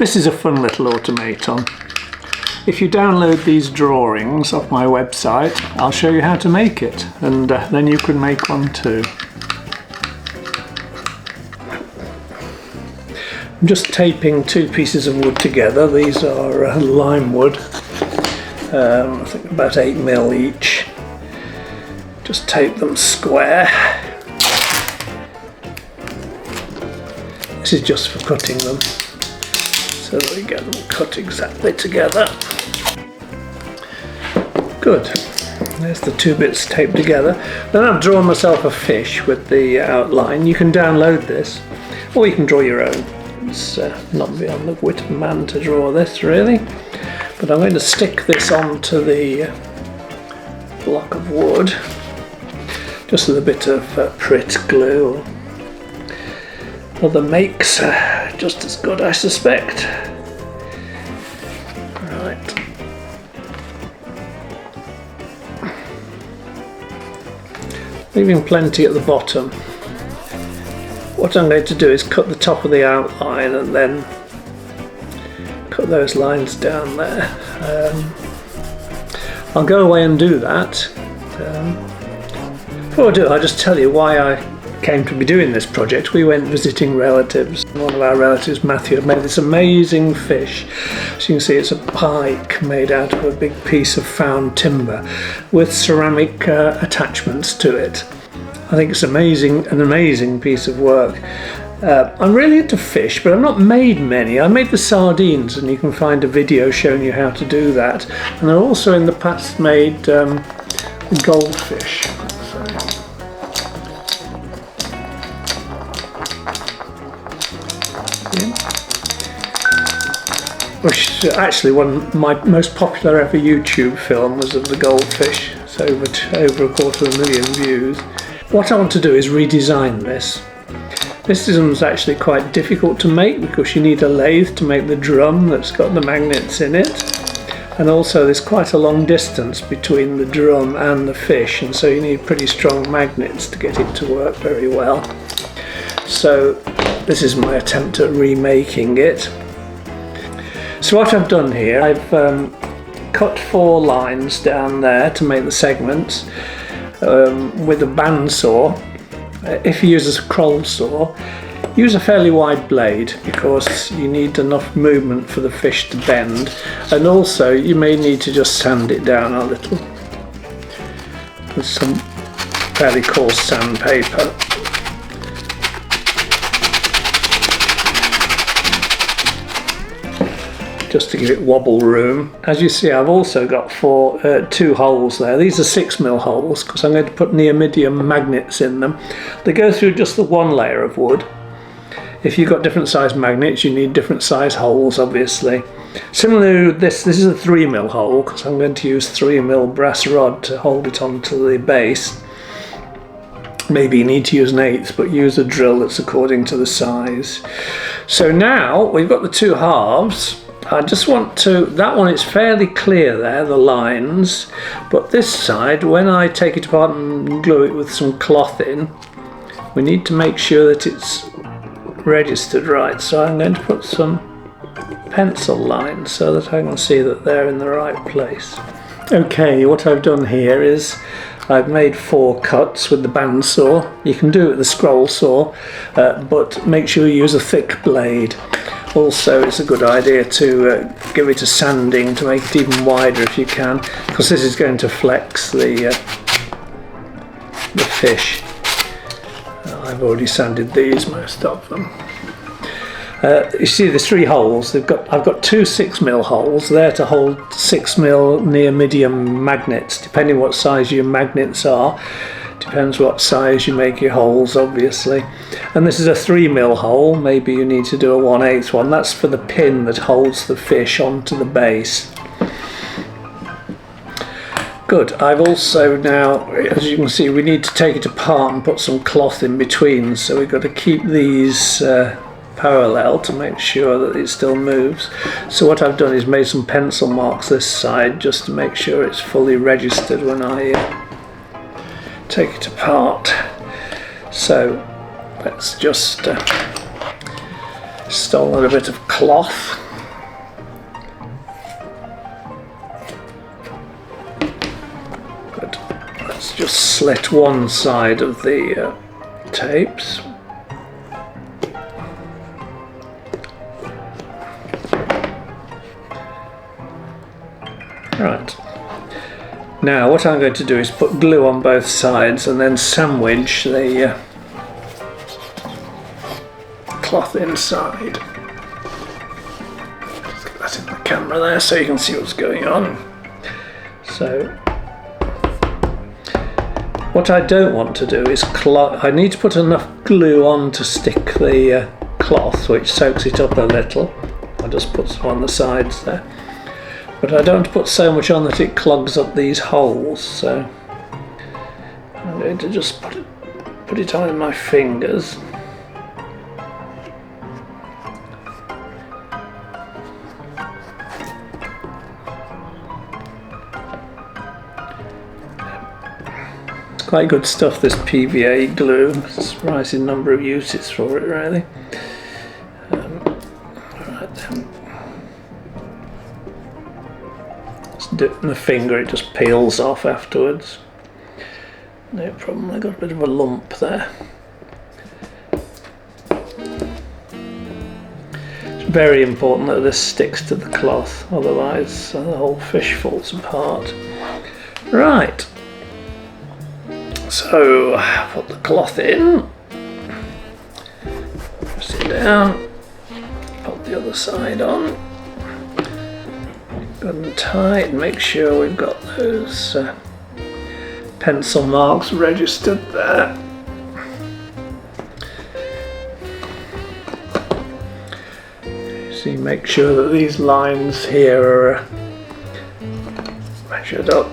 This is a fun little automaton. If you download these drawings off my website, I'll show you how to make it, and then you can make one too. I'm just taping two pieces of wood together. These are lime wood, I think about 8mm each. Just tape them square. This is just for cutting them, so that we get them cut exactly together. Good. There's the two bits taped together. Then I've drawn myself a fish with the outline. You can download this, or you can draw your own. It's not beyond the wit of man to draw this, really. But I'm going to stick this onto the block of wood, just with a bit of Prit glue or other makes, just as good, I suspect. Right. Leaving plenty at the bottom. What I'm going to do is cut the top of the outline and then cut those lines down there. I'll go away and do that. Before I do it, I'll just tell you why I came to be doing this project. We went visiting relatives. One of our relatives, Matthew, had made this amazing fish. As you can see, it's a pike made out of a big piece of found timber with ceramic attachments to it. I think it's amazing, an amazing piece of work. I'm really into fish, but I've not made many. I made the sardines, and you can find a video showing you how to do that. And I've also in the past made goldfish. Which actually one of my most popular ever YouTube film was of the goldfish. It's over 250,000 views. What I want to do is redesign this. This is actually quite difficult to make because you need a lathe to make the drum that's got the magnets in it. And also there's quite a long distance between the drum and the fish, and so you need pretty strong magnets to get it to work very well. So this is my attempt at remaking it. So what I've done here, I've cut 4 lines down there to make the segments with a bandsaw. If you use a scroll saw, use a fairly wide blade because you need enough movement for the fish to bend, and also you may need to just sand it down a little with some fairly coarse sandpaper. Just to give it wobble room. As you see, I've also got 2 holes there. These are 6mm holes because I'm going to put neodymium magnets in them. They go through just the one layer of wood. If you've got different size magnets, you need different size holes, obviously. Similarly, this is a 3mm hole because I'm going to use 3mm brass rod to hold it onto the base. Maybe you need to use an 1/8, but use a drill that's according to the size. So now we've got the 2 halves. I just want to, that one is fairly clear there, the lines, but this side, when I take it apart and glue it with some cloth in, we need to make sure that it's registered right. So I'm going to put some pencil lines so that I can see that they're in the right place. Okay, what I've done here is I've made 4 cuts with the bandsaw. You can do it with the scroll saw, but make sure you use a thick blade. Also, it's a good idea to give it a sanding to make it even wider if you can, because this is going to flex the fish. I've already sanded these, most of them. You see there's 3 holes. I've got 2 6mm holes there to hold 6mm neodymium magnets, depending what size your magnets are. Depends what size you make your holes, obviously. And this is a 3mm hole. Maybe you need to do a 1/8 one. That's for the pin that holds the fish onto the base. Good. I've also now, as you can see, we need to take it apart and put some cloth in between. So we've got to keep these parallel to make sure that it still moves. So what I've done is made some pencil marks this side just to make sure it's fully registered when I take it apart. So let's just stole a bit of cloth just slit one side of the tapes. Right. Now what I'm going to do is put glue on both sides and then sandwich the cloth inside. Just get that in the camera there so you can see what's going on. So what I don't want to do is I need to put enough glue on to stick the cloth, which soaks it up a little. I'll just put some on the sides there. But I don't want to put so much on that it clogs up these holes, so I'm going to just put it on in my fingers. It's quite good stuff, this PVA glue. There's a rising number of uses for it, really. Right then. Dip in the finger, it just peels off afterwards. No problem, I got a bit of a lump there. It's very important that this sticks to the cloth, otherwise the whole fish falls apart. Right, so put the cloth in, press it down, put the other side on. Good and tight, make sure we've got those pencil marks registered there. So you make sure that these lines here are measured up.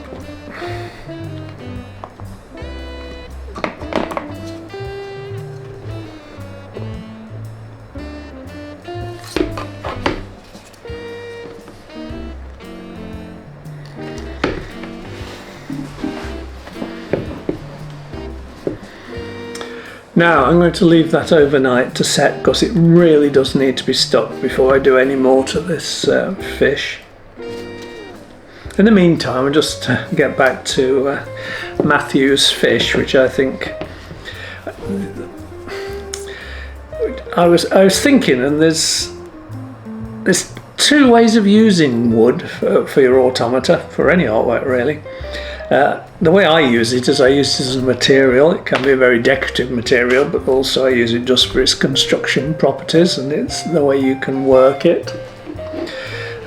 Now I'm going to leave that overnight to set because it really does need to be stuck before I do any more to this fish. In the meantime, I'll just get back to Matthew's fish, which I think I was thinking, and there's two ways of using wood for your automata, for any artwork really. The way I use it is I use it as a material. It can be a very decorative material, but also I use it just for its construction properties, and it's the way you can work it.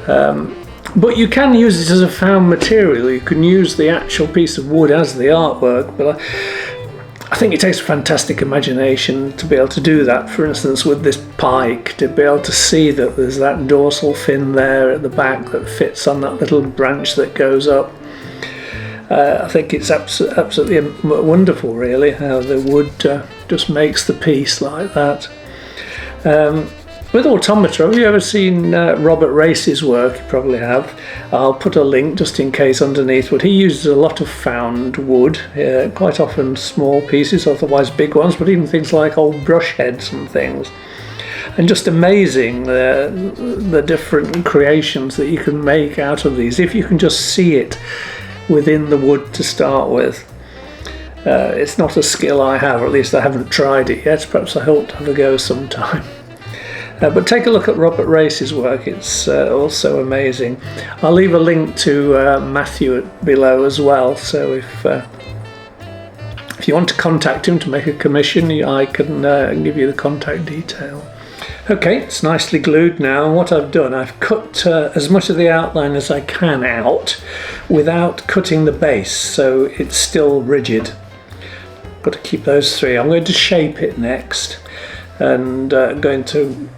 But you can use it as a found material. You can use the actual piece of wood as the artwork, but I think it takes a fantastic imagination to be able to do that. For instance, with this pike, to be able to see that there's that dorsal fin there at the back that fits on that little branch that goes up. I think it's absolutely wonderful, really, how the wood just makes the piece like that. With automata, have you ever seen Robert Race's work? You probably have. I'll put a link just in case underneath, but he uses a lot of found wood, quite often small pieces, otherwise big ones, but even things like old brush heads and things. And just amazing the different creations that you can make out of these, if you can just see it within the wood to start with. It's not a skill I have, or at least I haven't tried it yet. Perhaps I hope to have a go sometime. But take a look at Robert Race's work, it's also amazing. I'll leave a link to Matthew below as well, so if you want to contact him to make a commission, I can give you the contact detail. Okay, it's nicely glued now, and what I've done, I've cut as much of the outline as I can out without cutting the base, so it's still rigid. Got to keep those three. I'm going to shape it next, and going to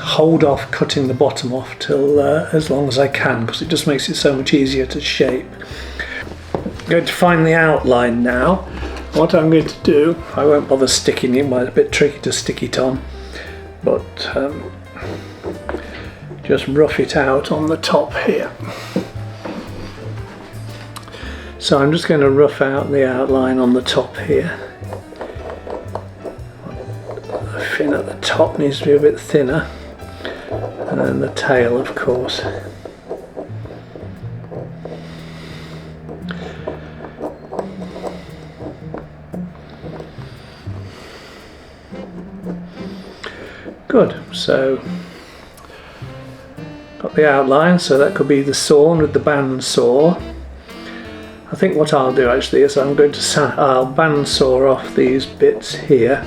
hold off cutting the bottom off till as long as I can, because it just makes it so much easier to shape. I'm going to find the outline now. What I'm going to do, I won't bother sticking it, it's a bit tricky to stick it on, but just rough it out on the top here. So I'm just going to rough out the outline on the top here. The fin at the top needs to be a bit thinner, and then the tail, of course. Good, so got the outline, so that could be the sawn with the band saw. I think what I'll do actually is I'm going to I'll band saw off these bits here,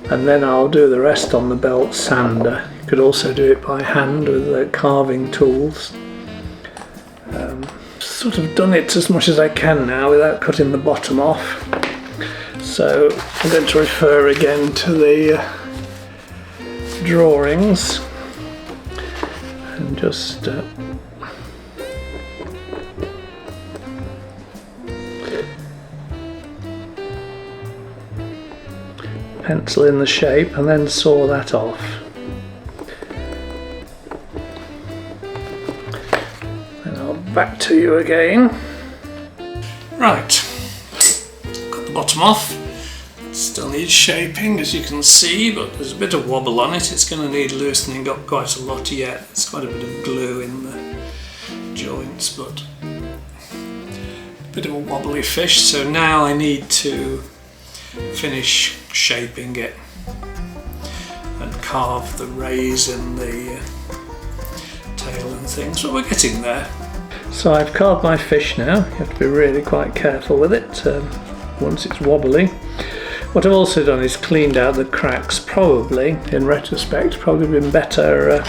and then I'll do the rest on the belt sander. You could also do it by hand with the carving tools. Sort of done it as much as I can now without cutting the bottom off. So I'm going to refer again to the drawings and just pencil in the shape and then saw that off. And I'll back to you again. Right, got the bottom off. Still needs shaping, as you can see, but there's a bit of wobble on it. It's going to need loosening up quite a lot yet. There's quite a bit of glue in the joints, but a bit of a wobbly fish. So now I need to finish shaping it and carve the rays in the tail and things, but we're getting there. So I've carved my fish now. You have to be really quite careful with it once it's wobbly. What I've also done is cleaned out the cracks. Probably, in retrospect, probably been better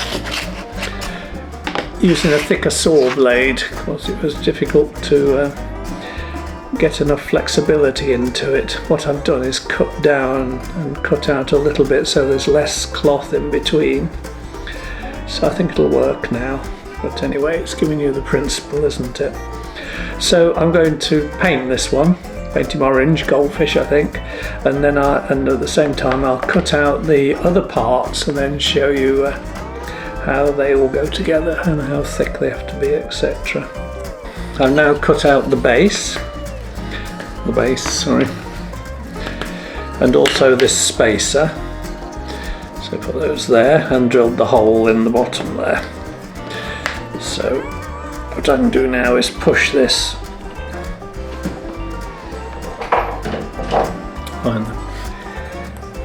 using a thicker saw blade, because it was difficult to get enough flexibility into it. What I've done is cut down and cut out a little bit so there's less cloth in between. So I think it'll work now. But anyway, it's giving you the principle, isn't it? So I'm going to paint this one. Paint him orange, goldfish I think, and then and at the same time I'll cut out the other parts and then show you how they all go together and how thick they have to be, etc. I've now cut out the base, and also this spacer, so put those there and drilled the hole in the bottom there. So what I can do now is push this,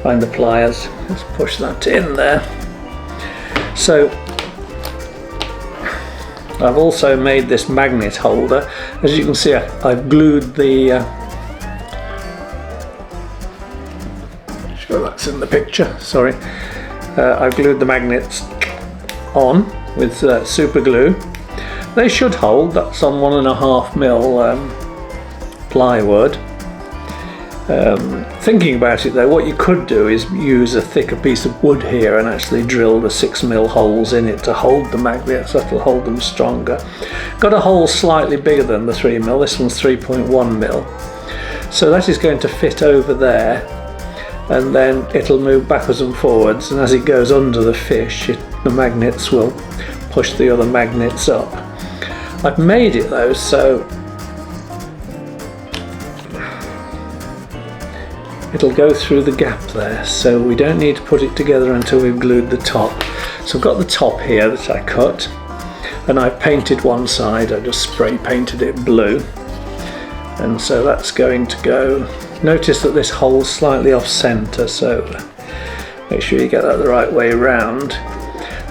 find the pliers, just push that in there. So I've also made this magnet holder. As you can see, I've glued the sure that's in the picture, sorry. I've glued the magnets on with super glue. They should hold. That's on 1.5mm plywood. Thinking about it though, what you could do is use a thicker piece of wood here and actually drill the 6mm holes in it to hold the magnets. That'll hold them stronger. Got a hole slightly bigger than the 3mm, this one's 3.1mm. So that is going to fit over there, and then it'll move backwards and forwards, and as it goes under the fish, the magnets will push the other magnets up. I've made it though, so it'll go through the gap there, so we don't need to put it together until we've glued the top. So I've got the top here that I cut, and I've painted one side. I just spray painted it blue, and so that's going to go. Notice that this hole's slightly off centre, so make sure you get that the right way around.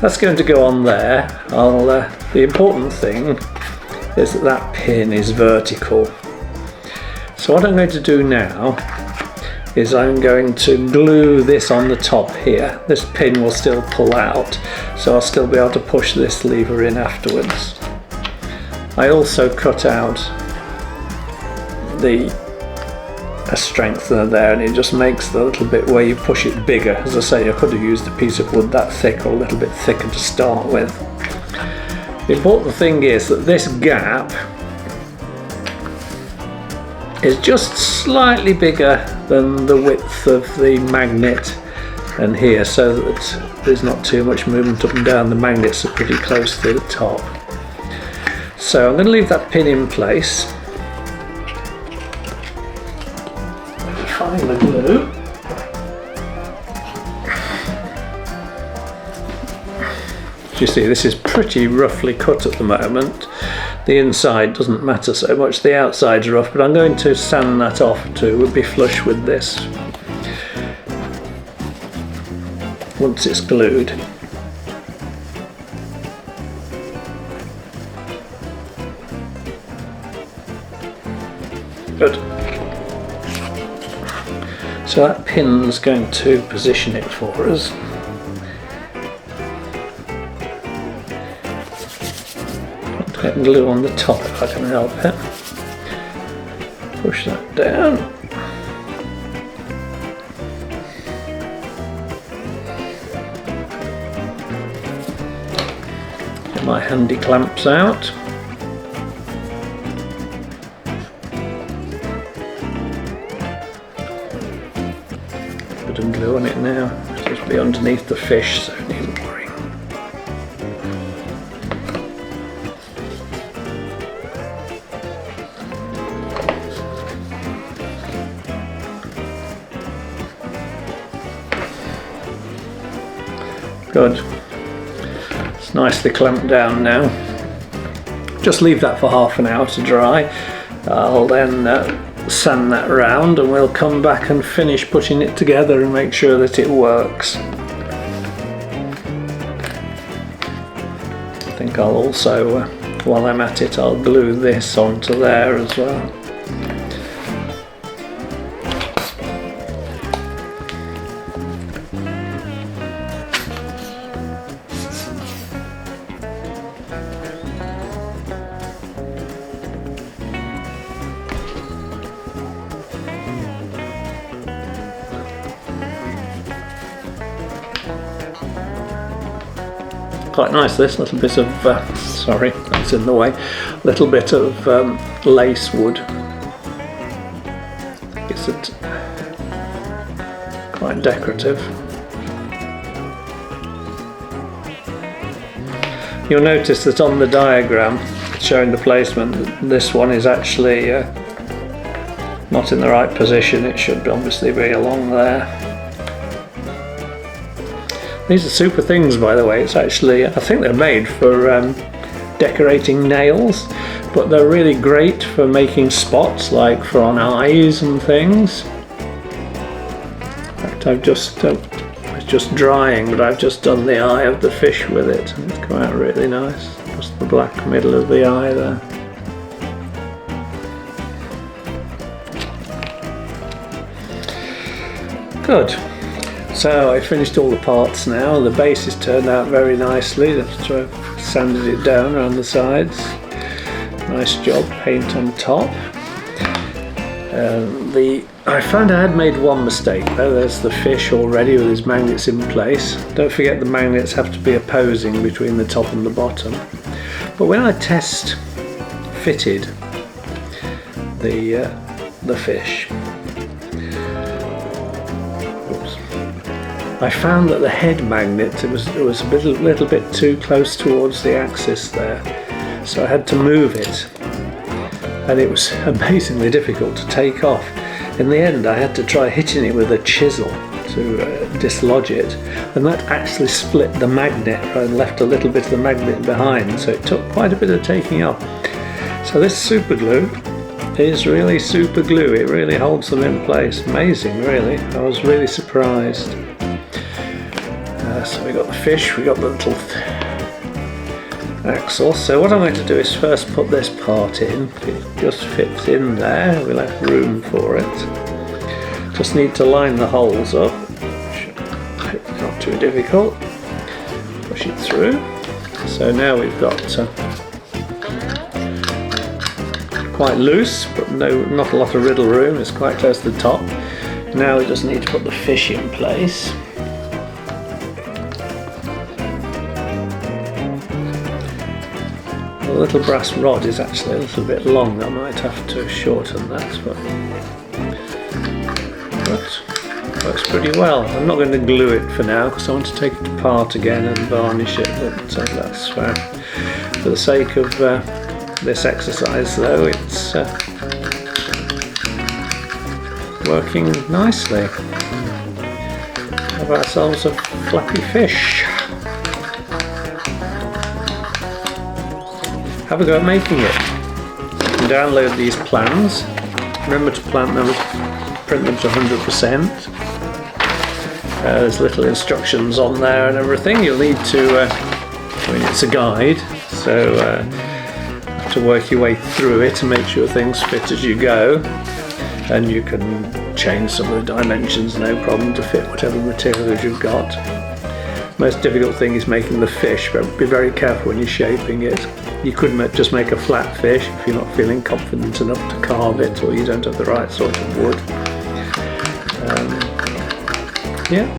That's going to go on there. The important thing is that that pin is vertical. So what I'm going to do now is I'm going to glue this on the top here. This pin will still pull out, so I'll still be able to push this lever in afterwards. I also cut out a strengthener there, and it just makes the little bit where you push it bigger. As I say, I could have used a piece of wood that thick or a little bit thicker to start with. The important thing is that this gap is just slightly bigger than the width of the magnet and here, so that there's not too much movement up and down. The magnets are pretty close to the top. So I'm going to leave that pin in place. Find the glue. As you see, this is pretty roughly cut at the moment. The inside doesn't matter so much, the outside's rough, but I'm going to sand that off to be flush with this once it's glued. Good. So that pin's going to position it for us. Get glue on the top if I can help it. Push that down. Get my handy clamps out. Put some glue on it now. It'll just be underneath the fish, so it needn't worry. Good. It's nicely clamped down now. Just leave that for half an hour to dry. I'll then sand that round and we'll come back and finish putting it together and make sure that it works. I think I'll also, while I'm at it, I'll glue this onto there as well. Quite nice, this little bit of, sorry, that's in the way, little bit of lace wood. It's quite decorative. You'll notice that on the diagram showing the placement, this one is actually not in the right position. It should obviously be along there. These are super things, by the way. It's actually, I think they're made for decorating nails, but they're really great for making spots, like for on eyes and things. In fact, it's just drying, but I've just done the eye of the fish with it, and it's come out really nice. Just the black middle of the eye there. Good. So I finished all the parts now. The base has turned out very nicely. I've sanded it down around the sides. Nice job, paint on top. I found I had made one mistake though. There's the fish already with his magnets in place. Don't forget the magnets have to be opposing between the top and the bottom. But when I test fitted the fish, I found that the head magnet, it was a little bit too close towards the axis there, so I had to move it, and it was amazingly difficult to take off. In the end I had to try hitting it with a chisel to dislodge it, and that actually split the magnet and left a little bit of the magnet behind, so it took quite a bit of taking off. So this super glue is really super glue. It really holds them in place. Amazing, really. I was really surprised. So we got the fish, we got the little axle. So what I'm going to do is first put this part in. It just fits in there. We'll have room for it. Just need to line the holes up. Not too difficult. Push it through. So now we've got quite loose, but not a lot of riddle room. It's quite close to the top. Now we just need to put the fish in place. The little brass rod is actually a little bit long. I might have to shorten that, but works pretty well. I'm not going to glue it for now because I want to take it apart again and varnish it, but that's for the sake of this exercise though, it's working nicely. Have ourselves a flappy fish. Have a go at making it. You can download these plans. Remember to print them to 100%. There's little instructions on there and everything. You'll need to, I mean, it's a guide, so you have to work your way through it and make sure things fit as you go. And you can change some of the dimensions, no problem, to fit whatever materials you've got. Most difficult thing is making the fish, but be very careful when you're shaping it. You could just make a flat fish if you're not feeling confident enough to carve it, or you don't have the right sort of wood. Yeah,